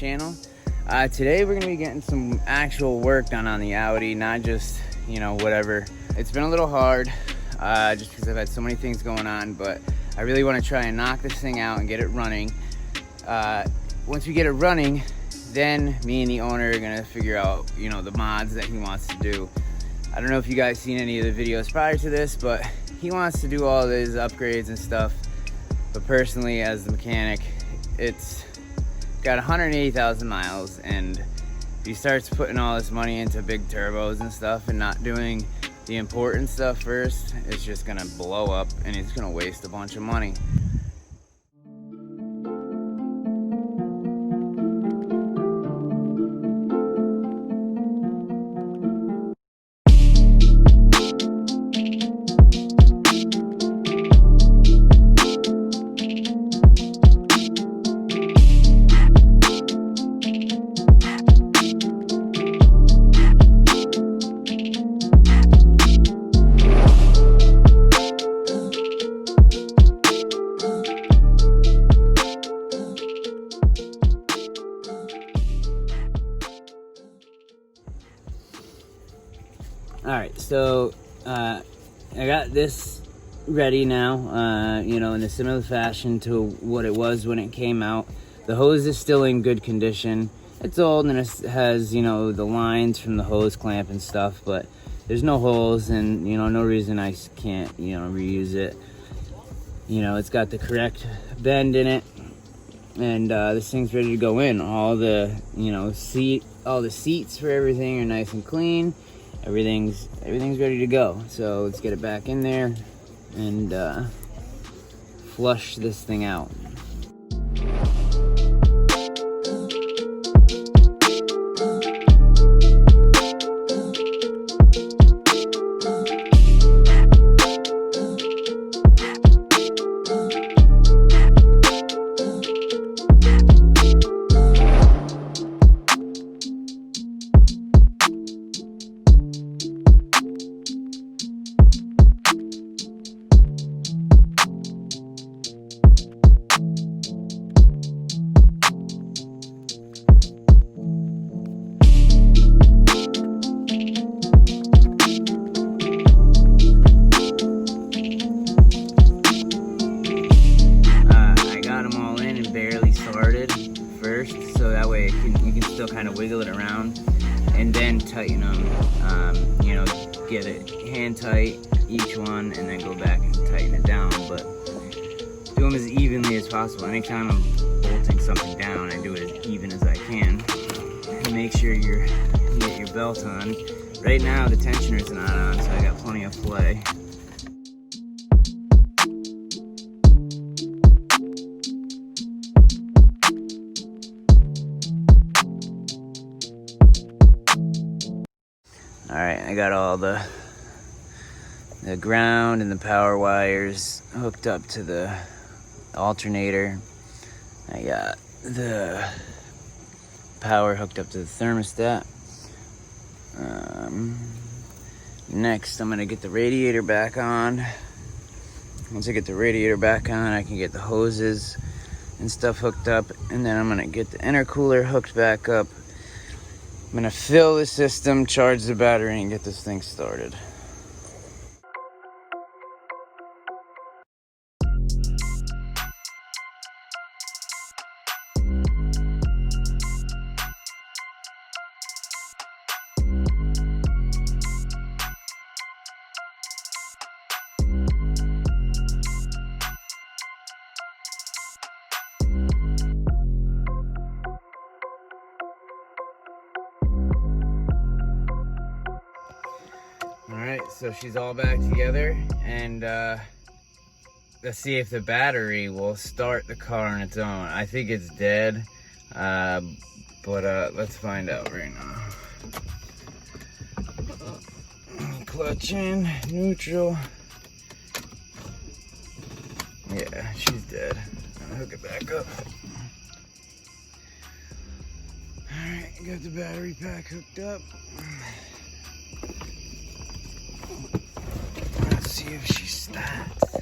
channel. Today we're gonna be getting some actual work done on the Audi, not just, you know, whatever. It's been a little hard, just because I've had so many things going on, but I really want to try and knock this thing out and get it running. Once we get it running, then me and the owner are gonna figure out, you know, the mods that he wants to do. I don't know if you guys seen any of the videos prior to this, but he wants to do all these upgrades and stuff. But personally, as the mechanic, it's got 180,000 miles, and if he starts putting all this money into big turbos and stuff and not doing the important stuff first, it's just gonna blow up and he's gonna waste a bunch of money. Alright, so I got this ready now, you know, in a similar fashion to what it was when it came out. The hose is still in good condition. It's old and it has, you know, the lines from the hose clamp and stuff, but there's no holes and, you know, no reason I can't, you know, reuse it. You know, it's got the correct bend in it, and this thing's ready to go in. All the, you know, all the seats for everything are nice and clean. Everything's ready to go. So let's get it back in there and flush this thing out. So that way you can still kind of wiggle it around and then tighten them. You know, get it hand tight each one and then go back and tighten it down, but do them as evenly as possible. Anytime I'm bolting something down, I do it as even as I can and make sure you get your belt on. Right now the tensioner's not on, so I got plenty of play. Alright, I got all the ground and the power wires hooked up to the alternator. I got the power hooked up to the thermostat. Next, I'm gonna get the radiator back on. Once I get the radiator back on, I can get the hoses and stuff hooked up, and then I'm gonna get the intercooler hooked back up. I'm gonna fill the system, charge the battery, and get this thing started. Alright, so she's all back together, and let's see if the battery will start the car on its own. I think it's dead, but let's find out right now. Clutch in, neutral. Yeah, she's dead. I'm gonna hook it back up. Alright, got the battery pack hooked up. Let's see if she starts.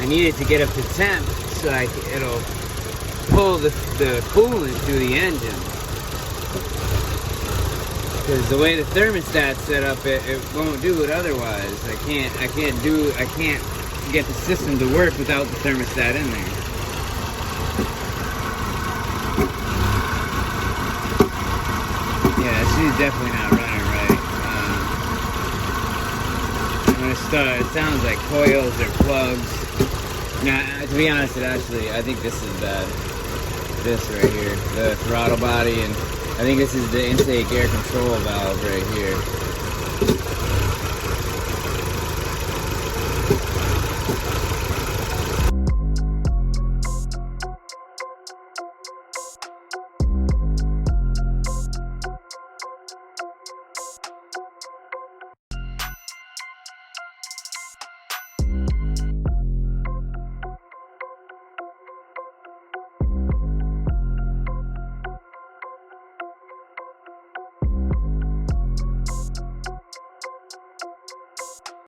need it to get up to temp so it'll pull the coolant through the engine. Because the way the thermostat's set up, it won't do it otherwise. I can't get the system to work without the thermostat in there. Yeah, she's definitely not running right. I'm gonna start. It sounds like coils or plugs. Now, to be honest, I think this is bad. This right here, the throttle body, and I think this is the intake air control valve right here.